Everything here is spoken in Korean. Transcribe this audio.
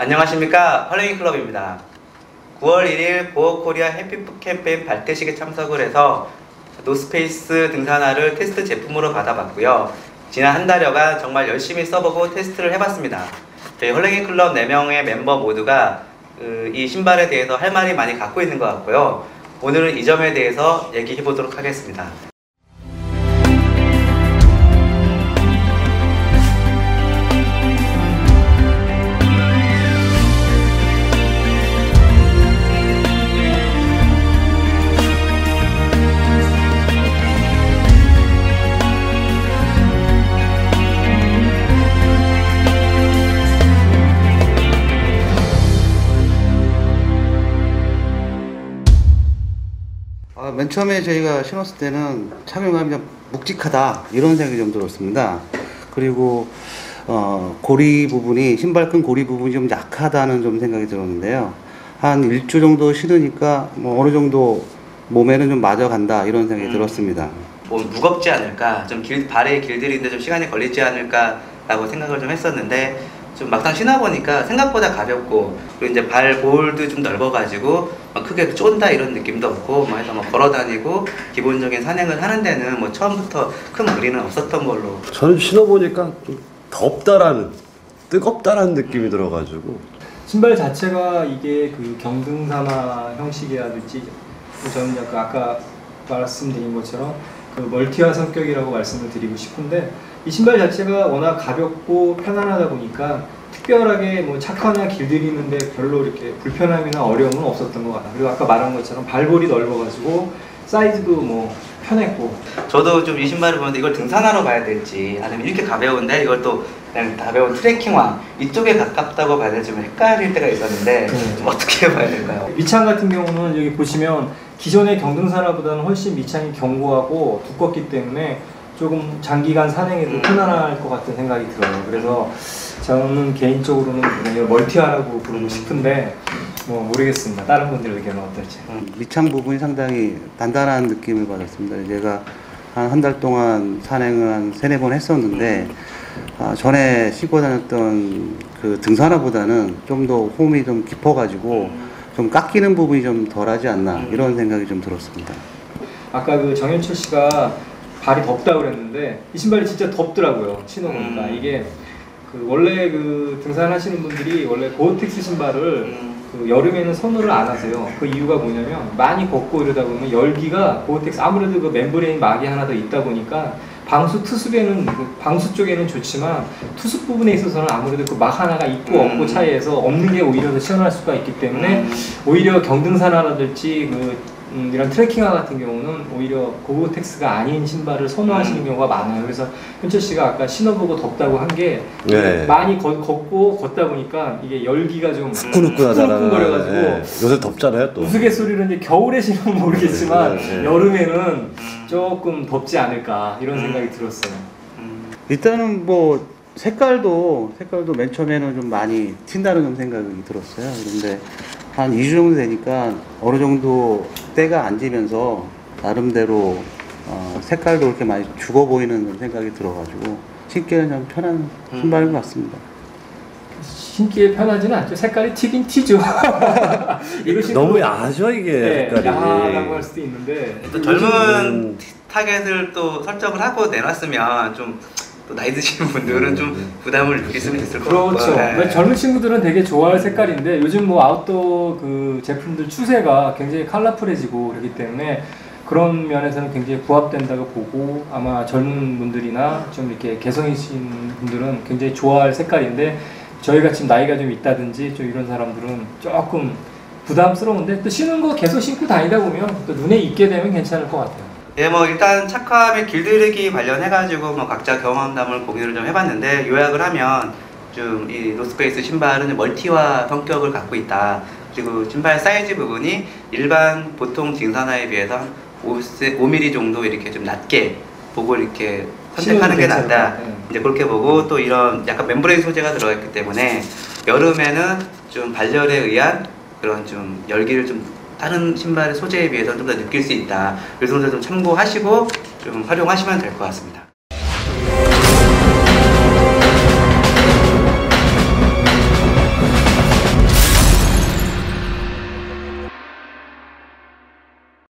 안녕하십니까, 헐랭이클럽입니다. 9월 1일 고어코리아 해피풋 캠페인 발대식에 참석을 해서 노스페이스 등산화를 테스트 제품으로 받아봤고요. 지난 한 달여간 정말 열심히 써보고 테스트를 해봤습니다. 저희 헐랭이클럽 4명의 멤버 모두가 이 신발에 대해서 할 말이 많이 갖고 있는 것 같고요. 오늘은 이 점에 대해서 얘기해 보도록 하겠습니다. 맨 처음에 저희가 신었을 때는 착용감이 좀 묵직하다 이런 생각이 좀 들었습니다. 그리고 고리 부분이, 신발끈 고리 부분이 좀 약하다는 좀 생각이 들었는데요. 한 1주 정도 신으니까 어느 정도 몸에는 좀 맞아간다 이런 생각이 들었습니다. 무겁지 않을까, 좀 발에 길들이는데 좀 시간이 걸리지 않을까 라고 생각을 좀 했었는데, 좀 막상 신어보니까 생각보다 가볍고, 그리고 이제 발 볼도 좀 넓어가지고 막 크게 쫀다 이런 느낌도 없고, 해서 걸어다니고 기본적인 산행을 하는 데는 처음부터 큰 무리는 없었던 걸로. 저는 신어보니까 좀 덥다라는, 뜨겁다라는 느낌이 들어가지고. 신발 자체가 이게 그 경등산화 형식이라든지, 저는 아까 말씀드린 것처럼 그 멀티화 성격이라고 말씀을 드리고 싶은데, 이 신발 자체가 워낙 가볍고 편안하다 보니까 특별하게 착화나 길들이는데 별로 이렇게 불편함이나 어려움은 없었던 것 같아요. 그리고 아까 말한 것처럼 발볼이 넓어가지고 사이즈도 편했고. 저도 좀 이 신발을 보는데 이걸 등산하러 가야 될지, 아니면 이렇게 가벼운데 이걸 또 그냥 가벼운 트레킹화 이쪽에 가깝다고 봐야 될지 좀 헷갈릴 때가 있었는데, 좀 어떻게 봐야 될까요? 밑창 같은 경우는 여기 보시면 기존의 경등산화보다는 훨씬 밑창이 견고하고 두껍기 때문에 조금 장기간 산행에도 편안할 것 같은 생각이 들어요. 그래서 저는 개인적으로는 그냥 멀티화라고 부르고 싶은데 모르겠습니다. 다른 분들 의견은 어떨지. 밑창 부분이 상당히 단단한 느낌을 받았습니다. 제가 한 달 동안 산행을 한 3-4번 했었는데, 전에 신고 다녔던 그 등산화보다는 좀 더 홈이 좀 깊어가지고 좀 깎이는 부분이 좀 덜하지 않나 이런 생각이 좀 들었습니다. 아까 그 정현철 씨가 발이 덥다고 그랬는데, 이 신발이 진짜 덥더라고요. 신어보니까. 이게 원래 등산하시는 분들이 원래 고어텍스 신발을 여름에는 선호를 안 하세요. 그 이유가 뭐냐면, 많이 걷고 이러다 보면 열기가 고어텍스, 아무래도 그 멤브레인 막이 하나 더 있다 보니까 방수 투습에는, 방수 쪽에는 좋지만 투습 부분에 있어서는 아무래도 그 막 하나가 있고 없고 차이에서 없는 게 오히려 더 시원할 수가 있기 때문에, 오히려 경등산화라든지 이런 트레킹화 같은 경우는 오히려 고어텍스가 아닌 신발을 선호하시는 경우가 많아요. 그래서 현철 씨가 아까 신어보고 덥다고 한 게, 많이 걷다 보니까 이게 열기가 좀 후끈후끈거려가지고, 요새 덥잖아요 또. 우스갯소리로 이제 겨울에 신으면 모르겠지만 여름에는 조금 덥지 않을까 이런 생각이 들었어요. 일단은 색깔도 맨 처음에는 좀 많이 튄다는 좀 생각이 들었어요. 그런데 한 2주 정도 되니까 어느 정도 때가 앉으면서 나름대로 색깔도 그렇게 많이 죽어 보이는 생각이 들어가지고 신기에는 좀 편한 신발인 것 같습니다. 신기에 편하지는 않죠. 색깔이 튀긴 튀죠. 너무 야하죠 이게. 색깔이. 야하다고 할 수도 있는데, 또 젊은 타겟을 또 설정을 하고 내놨으면 좀 또 나이 드신 분들은 좀 부담을 느낄 수는 있을 것 같고. 그렇죠. 젊은 친구들은 되게 좋아할 색깔인데, 요즘 아웃도어 제품들 추세가 굉장히 컬러풀해지고 그렇기 때문에 그런 면에서는 굉장히 부합된다고 보고, 아마 젊은 분들이나 좀 이렇게 개성이신 분들은 굉장히 좋아할 색깔인데, 저희가 지금 나이가 좀 있다든지 좀 이런 사람들은 조금 부담스러운데, 또 신은 거 계속 신고 다니다 보면 또 눈에 익게 되면 괜찮을 것 같아요. 일단 착화 및 길들이기 관련해가지고 각자 경험담을 공유를 좀 해봤는데, 요약을 하면 좀 이 노스페이스 신발은 멀티화 성격을 갖고 있다. 그리고 신발 사이즈 부분이 일반 보통 등산화에 비해서 5mm 정도 이렇게 좀 낮게 보고 이렇게 선택하는 게 낫다. 이제 그렇게 보고, 또 이런 약간 멤브레인 소재가 들어갔기 때문에 여름에는 좀 발열에 의한 그런 좀 열기를 좀 다른 신발의 소재에 비해서 좀 더 느낄 수 있다. 이 정도 좀 참고하시고 좀 활용하시면 될 것 같습니다.